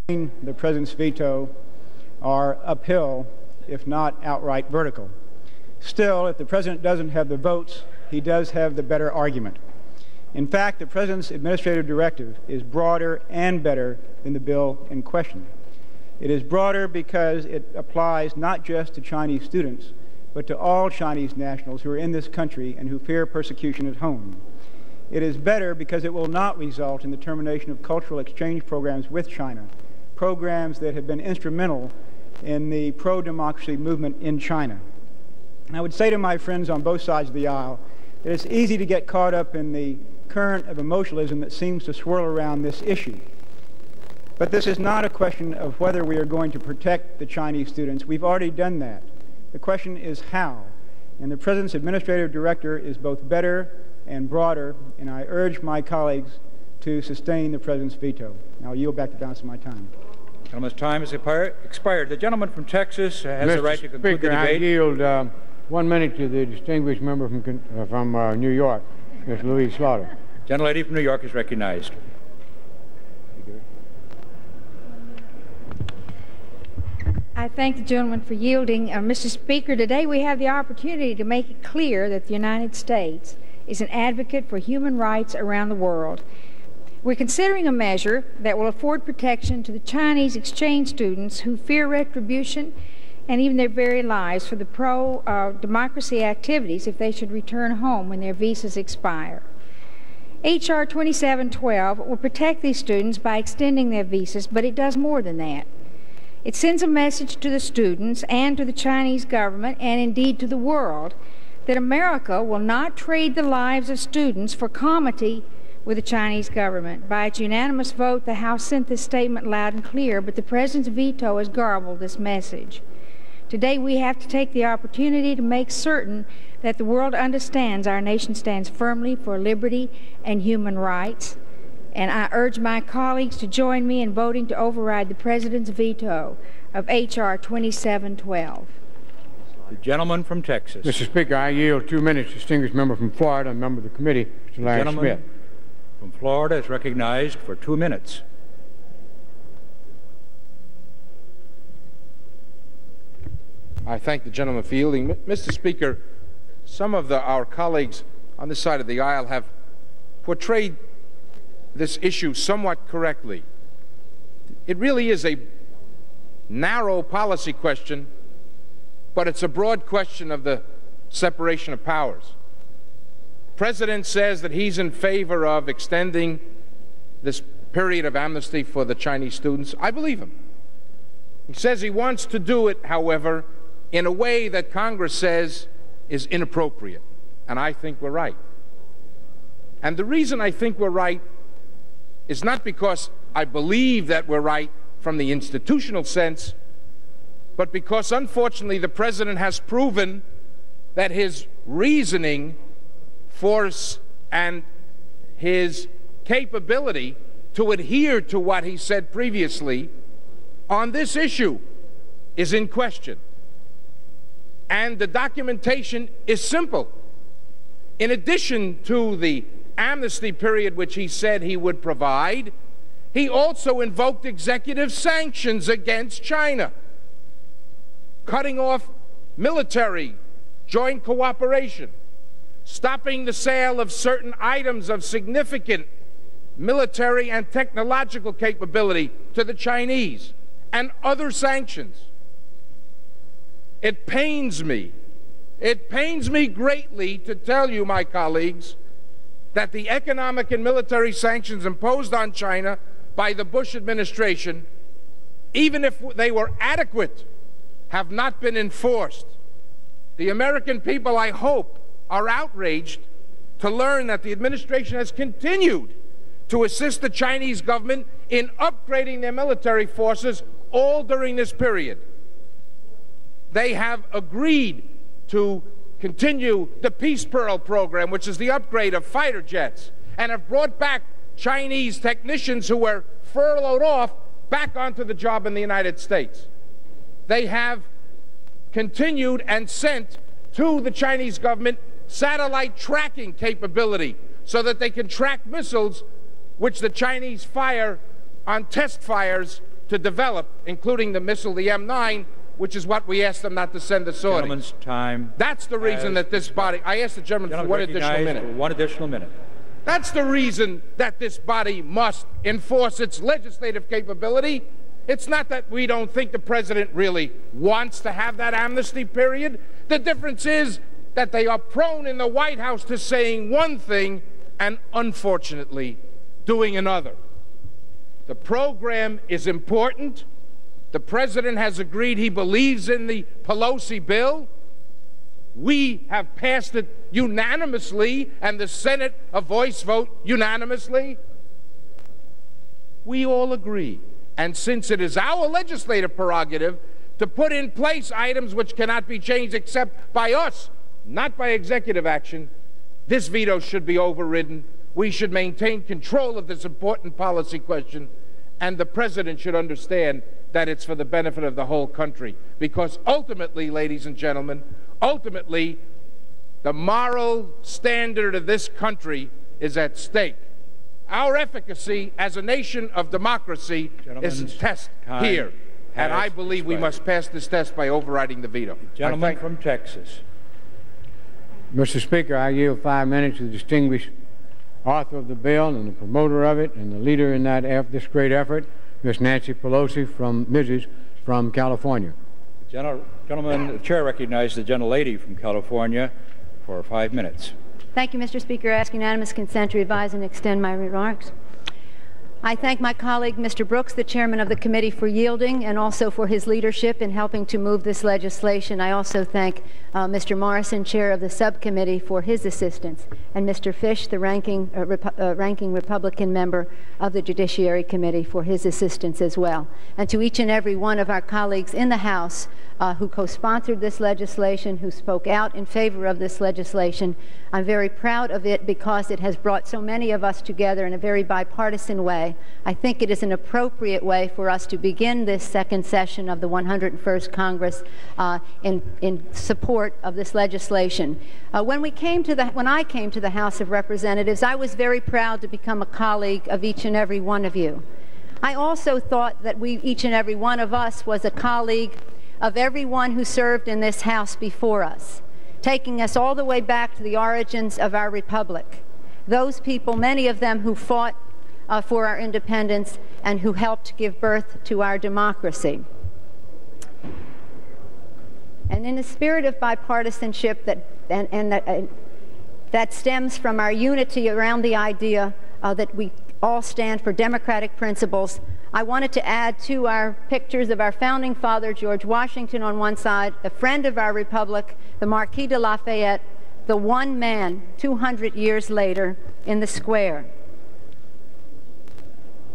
The President's veto are uphill, if not outright vertical. Still, if the President doesn't have the votes, he does have the better argument. In fact, the President's administrative directive is broader and better than the bill in question. It is broader because it applies not just to Chinese students, but to all Chinese nationals who are in this country and who fear persecution at home. It is better because it will not result in the termination of cultural exchange programs with China, programs that have been instrumental in the pro-democracy movement in China. And I would say to my friends on both sides of the aisle that it's easy to get caught up in the current of emotionalism that seems to swirl around this issue. But this is not a question of whether we are going to protect the Chinese students. We've already done that. The question is how. And the President's administrative director is both better and broader, and I urge my colleagues to sustain the President's veto. Now I'll yield back the balance of my time. The gentleman's time has expired. The gentleman from Texas has the right to conclude the debate. I yield 1 minute to the distinguished member from New York, Ms. Louise Slaughter. Gentlelady from New York is recognized. I thank the gentleman for yielding. Mr. Speaker, today we have the opportunity to make it clear that the United States is an advocate for human rights around the world. We're considering a measure that will afford protection to the Chinese exchange students who fear retribution and even their very lives for the pro-democracy activities if they should return home when their visas expire. H.R. 2712 will protect these students by extending their visas, but it does more than that. It sends a message to the students and to the Chinese government, and indeed to the world, that America will not trade the lives of students for comity with the Chinese government. By its unanimous vote, the House sent this statement loud and clear, but the President's veto has garbled this message. Today we have to take the opportunity to make certain that the world understands our nation stands firmly for liberty and human rights, and I urge my colleagues to join me in voting to override the President's veto of H.R. 2712. The gentleman from Texas. Mr. Speaker, I yield 2 minutes. Distinguished member from Florida, a member of the committee, Mr. Larry Smith. The gentleman from Florida is recognized for 2 minutes. I thank the gentleman for yielding. Mr. Speaker, some of our colleagues on this side of the aisle have portrayed this issue somewhat correctly. It really is a narrow policy question, but it's a broad question of the separation of powers. The President says that he's in favor of extending this period of amnesty for the Chinese students. I believe him. He says he wants to do it, however, in a way that Congress says is inappropriate, and I think we're right. And the reason I think we're right is not because I believe that we're right from the institutional sense, but because, unfortunately, the President has proven that his reasoning, force, and his capability to adhere to what he said previously on this issue is in question. And the documentation is simple. In addition to the amnesty period which he said he would provide, he also invoked executive sanctions against China, cutting off military joint cooperation, stopping the sale of certain items of significant military and technological capability to the Chinese, and other sanctions. It pains me greatly to tell you, my colleagues, that the economic and military sanctions imposed on China by the Bush administration, even if they were adequate, have not been enforced. The American people, I hope, are outraged to learn that the administration has continued to assist the Chinese government in upgrading their military forces all during this period. They have agreed to continue the Peace Pearl program, which is the upgrade of fighter jets, and have brought back Chinese technicians who were furloughed off back onto the job in the United States. They have continued and sent to the Chinese government satellite tracking capability so that they can track missiles which the Chinese fire on test fires to develop, including the missile, the M9, which is what we asked them not to send to Saudi. Gentleman's time. That's the reason that this body, I asked the gentleman for one additional minute. For 1 additional minute. That's the reason that this body must enforce its legislative capability. It's not that we don't think the president really wants to have that amnesty period. The difference is that they are prone in the White House to saying one thing and, unfortunately, doing another. The program is important. The president has agreed he believes in the Pelosi bill. We have passed it unanimously, and the Senate a voice vote unanimously. We all agree. And since it is our legislative prerogative to put in place items which cannot be changed except by us, not by executive action, this veto should be overridden. We should maintain control of this important policy question, and the president should understand that it's for the benefit of the whole country. Because ultimately, ladies and gentlemen, ultimately, the moral standard of this country is at stake. Our efficacy as a nation of democracy is tested here. And I believe we must pass this test by overriding the veto. Gentleman from Texas. Mr. Speaker, I yield 5 minutes to the distinguished author of the bill and the promoter of it and the leader in this great effort, Ms. Nancy Pelosi from California. Gentleman, the chair recognizes the gentlelady from California for 5 minutes. Thank you, Mr. Speaker. I ask unanimous consent to revise and extend my remarks. I thank my colleague, Mr. Brooks, the chairman of the committee, for yielding and also for his leadership in helping to move this legislation. I also thank Mr. Morrison, chair of the subcommittee, for his assistance, and Mr. Fish, the ranking Republican member of the Judiciary Committee, for his assistance as well. And to each and every one of our colleagues in the House who co-sponsored this legislation, who spoke out in favor of this legislation. I'm very proud of it because it has brought so many of us together in a very bipartisan way. I think it is an appropriate way for us to begin this second session of the 101st Congress in support of this legislation. When I came to the House of Representatives, I was very proud to become a colleague of each and every one of you. I also thought that each and every one of us was a colleague of everyone who served in this House before us, taking us all the way back to the origins of our republic. Those people, many of them who fought for our independence and who helped give birth to our democracy. And in the spirit of bipartisanship that stems from our unity around the idea that we all stand for democratic principles, I wanted to add to our pictures of our founding father, George Washington, on one side, the friend of our republic, the Marquis de Lafayette, the one man 200 years later in the square.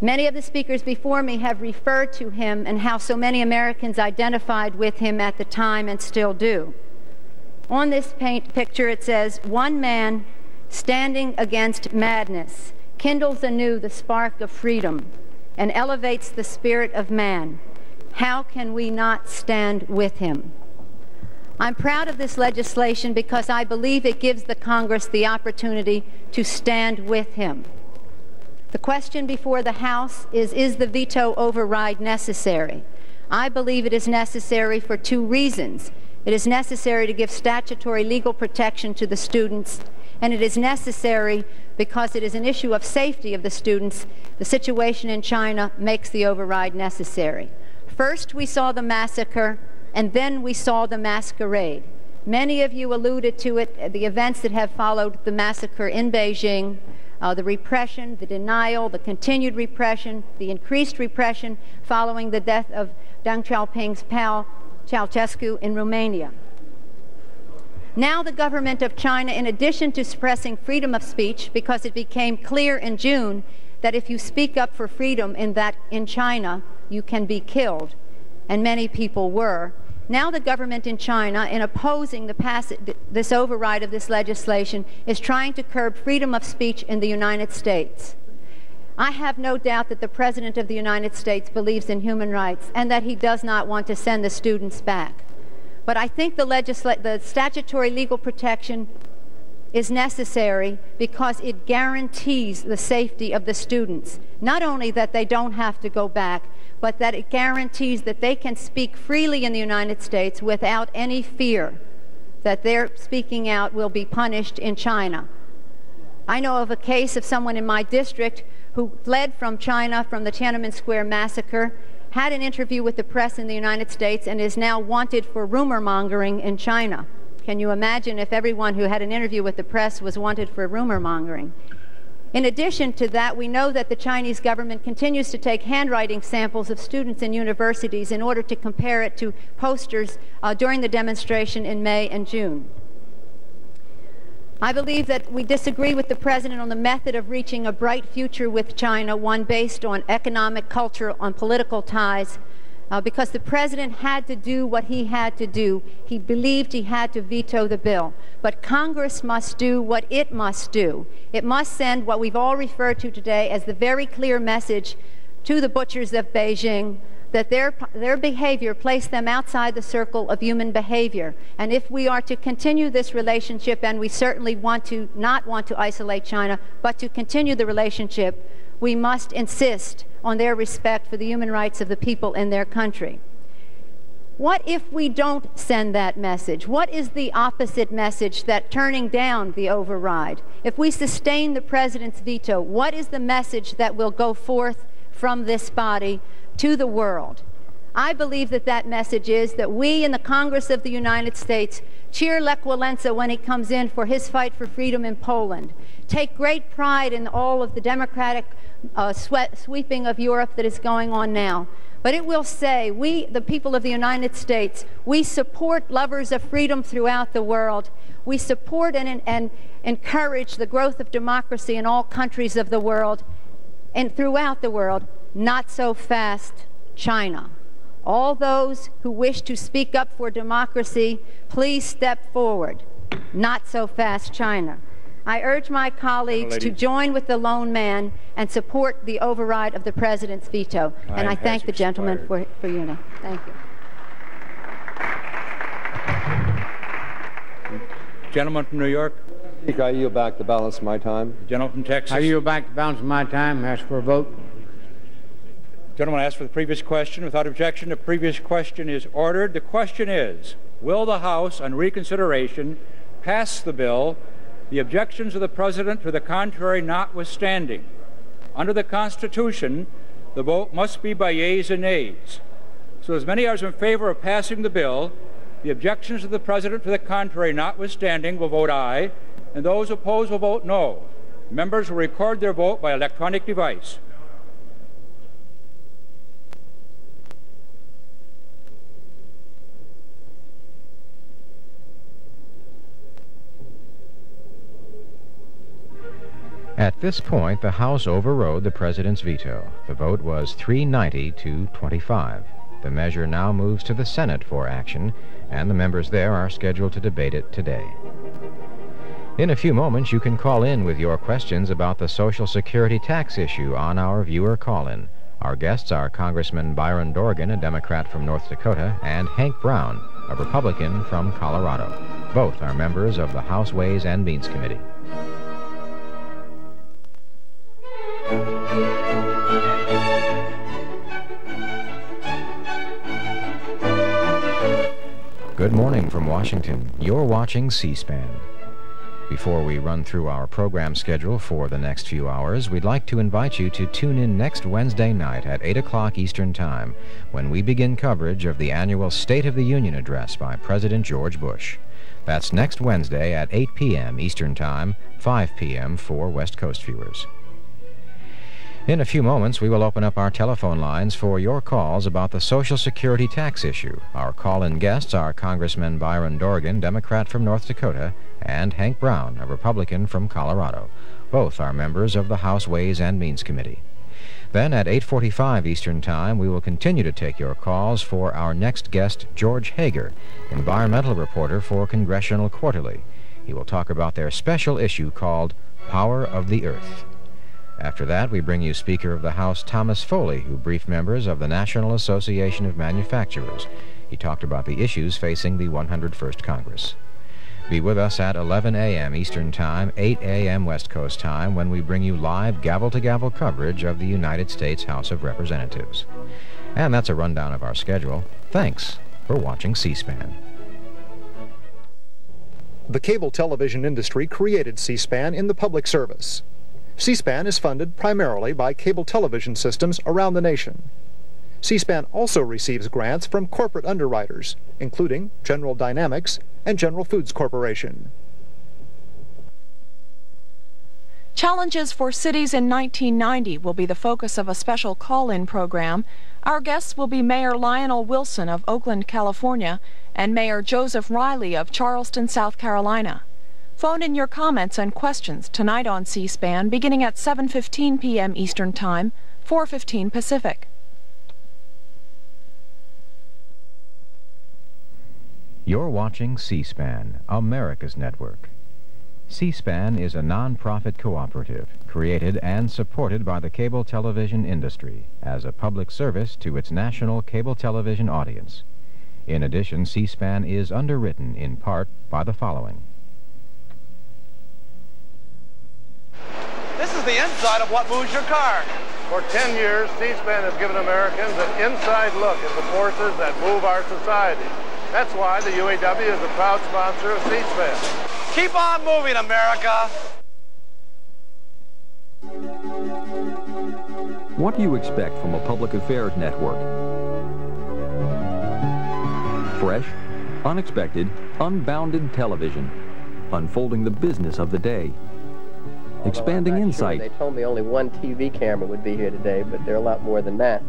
Many of the speakers before me have referred to him and how so many Americans identified with him at the time and still do. On this picture it says, "One man standing against madness kindles anew the spark of freedom and elevates the spirit of man. How can we not stand with him?" I'm proud of this legislation because I believe it gives the Congress the opportunity to stand with him. The question before the House is the veto override necessary? I believe it is necessary for two reasons. It is necessary to give statutory legal protection to the students, and it is necessary because it is an issue of safety of the students. The situation in China makes the override necessary. First, we saw the massacre, and then we saw the masquerade. Many of you alluded to it, the events that have followed the massacre in Beijing, the repression, the denial, the continued repression, the increased repression following the death of Deng Xiaoping's pal, Ceausescu, in Romania. Now the government of China, in addition to suppressing freedom of speech, because it became clear in June that if you speak up for freedom in China, you can be killed, and many people were. Now the government in China, in opposing this override of this legislation, is trying to curb freedom of speech in the United States. I have no doubt that the President of the United States believes in human rights and that he does not want to send the students back. But I think the statutory legal protection is necessary because it guarantees the safety of the students. Not only that they don't have to go back, but that it guarantees that they can speak freely in the United States without any fear that their speaking out will be punished in China. I know of a case of someone in my district who fled from China from the Tiananmen Square massacre, had an interview with the press in the United States, and is now wanted for rumor mongering in China. Can you imagine if everyone who had an interview with the press was wanted for rumor mongering? In addition to that, we know that the Chinese government continues to take handwriting samples of students in universities in order to compare it to posters during the demonstration in May and June. I believe that we disagree with the President on the method of reaching a bright future with China, one based on economic, cultural, and political ties, because the President had to do what he had to do. He believed he had to veto the bill. But Congress must do what it must do. It must send what we've all referred to today as the very clear message to the butchers of Beijing that their behavior placed them outside the circle of human behavior. And if we are to continue this relationship, and we certainly not want to isolate China, but to continue the relationship, we must insist on their respect for the human rights of the people in their country. What if we don't send that message? What is the opposite message that turning down the override? If we sustain the President's veto, what is the message that will go forth from this body to the world? I believe that that message is that we in the Congress of the United States cheer Lech Walesa when he comes in for his fight for freedom in Poland, take great pride in all of the democratic sweeping of Europe that is going on now. But it will say, we, the people of the United States, we support lovers of freedom throughout the world. We support and encourage the growth of democracy in all countries of the world and throughout the world. Not so fast, China. All those who wish to speak up for democracy, please step forward. Not so fast, China. I urge my colleagues to join with the lone man and support the override of the President's veto. And I thank the gentleman for unity. Thank you. Gentleman from New York. Speaker, I yield back the balance of my time. Gentleman from Texas. I yield back the balance of my time. Ask for a vote. Gentleman asked for the previous question. Without objection, the previous question is ordered. The question is, will the House, on reconsideration, pass the bill, the objections of the President to the contrary notwithstanding? Under the Constitution, the vote must be by yeas and nays. So as many as are in favor of passing the bill, the objections of the President to the contrary notwithstanding will vote aye, and those opposed will vote no. Members will record their vote by electronic device. At this point, the House overrode the President's veto. The vote was 390 to 25. The measure now moves to the Senate for action, and the members there are scheduled to debate it today. In a few moments, you can call in with your questions about the Social Security tax issue on our viewer call-in. Our guests are Congressman Byron Dorgan, a Democrat from North Dakota, and Hank Brown, a Republican from Colorado. Both are members of the House Ways and Means Committee. Good morning from Washington. You're watching C-SPAN. Before we run through our program schedule for the next few hours, we'd like to invite you to tune in next Wednesday night at 8 o'clock Eastern Time when we begin coverage of the annual State of the Union address by President George Bush. That's next Wednesday at 8 p.m. Eastern Time, 5 p.m. for West Coast viewers. In a few moments, we will open up our telephone lines for your calls about the Social Security tax issue. Our call-in guests are Congressman Byron Dorgan, Democrat from North Dakota, and Hank Brown, a Republican from Colorado. Both are members of the House Ways and Means Committee. Then at 8:45 Eastern Time, we will continue to take your calls for our next guest, George Hager, environmental reporter for Congressional Quarterly. He will talk about their special issue called Power of the Earth. After that, we bring you Speaker of the House Thomas Foley, who briefed members of the National Association of Manufacturers. He talked about the issues facing the 101st Congress. Be with us at 11 a.m. Eastern Time, 8 a.m. West Coast Time, when we bring you live gavel-to-gavel coverage of the United States House of Representatives. And that's a rundown of our schedule. Thanks for watching C-SPAN. The cable television industry created C-SPAN in the public service. C-SPAN is funded primarily by cable television systems around the nation. C-SPAN also receives grants from corporate underwriters, including General Dynamics and General Foods Corporation. Challenges for cities in 1990 will be the focus of a special call-in program. Our guests will be Mayor Lionel Wilson of Oakland, California, and Mayor Joseph Riley of Charleston, South Carolina. Phone in your comments and questions tonight on C-SPAN beginning at 7:15 p.m. Eastern Time, 4:15 Pacific. You're watching C-SPAN, America's network. C-SPAN is a non-profit cooperative created and supported by the cable television industry as a public service to its national cable television audience. In addition, C-SPAN is underwritten in part by the following. This is the inside of what moves your car. For 10 years, C-SPAN has given Americans an inside look at the forces that move our society. That's why the UAW is a proud sponsor of C-SPAN. Keep on moving, America! What do you expect from a public affairs network? Fresh, unexpected, unbounded television, unfolding the business of the day. Expanding insight. They told me only one TV camera would be here today, but there are a lot more than that.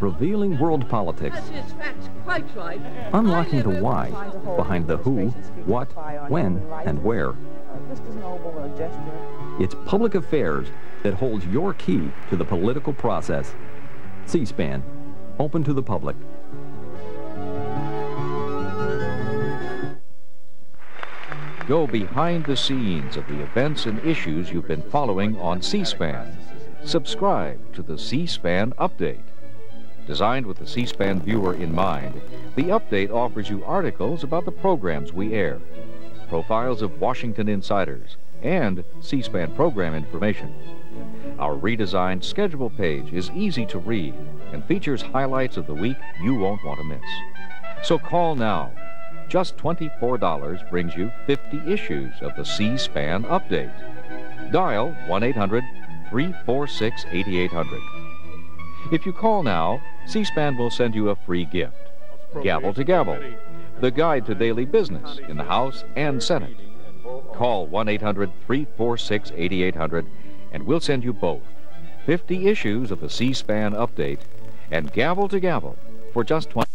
Revealing world politics. Unlocking the why behind the who, what, when, and where. It's public affairs that holds your key to the political process. C-SPAN, open to the public. Go behind the scenes of the events and issues you've been following on C-SPAN. Subscribe to the C-SPAN Update. Designed with the C-SPAN viewer in mind, the update offers you articles about the programs we air, profiles of Washington insiders, and C-SPAN program information. Our redesigned schedule page is easy to read and features highlights of the week you won't want to miss. So call now. Just $24 brings you 50 issues of the C-SPAN Update. Dial 1-800-346-8800. If you call now, C-SPAN will send you a free gift. Gavel to Gavel, the guide to daily business in the House and Senate. Call 1-800-346-8800 and we'll send you both 50 issues of the C-SPAN Update and Gavel to Gavel for just $20.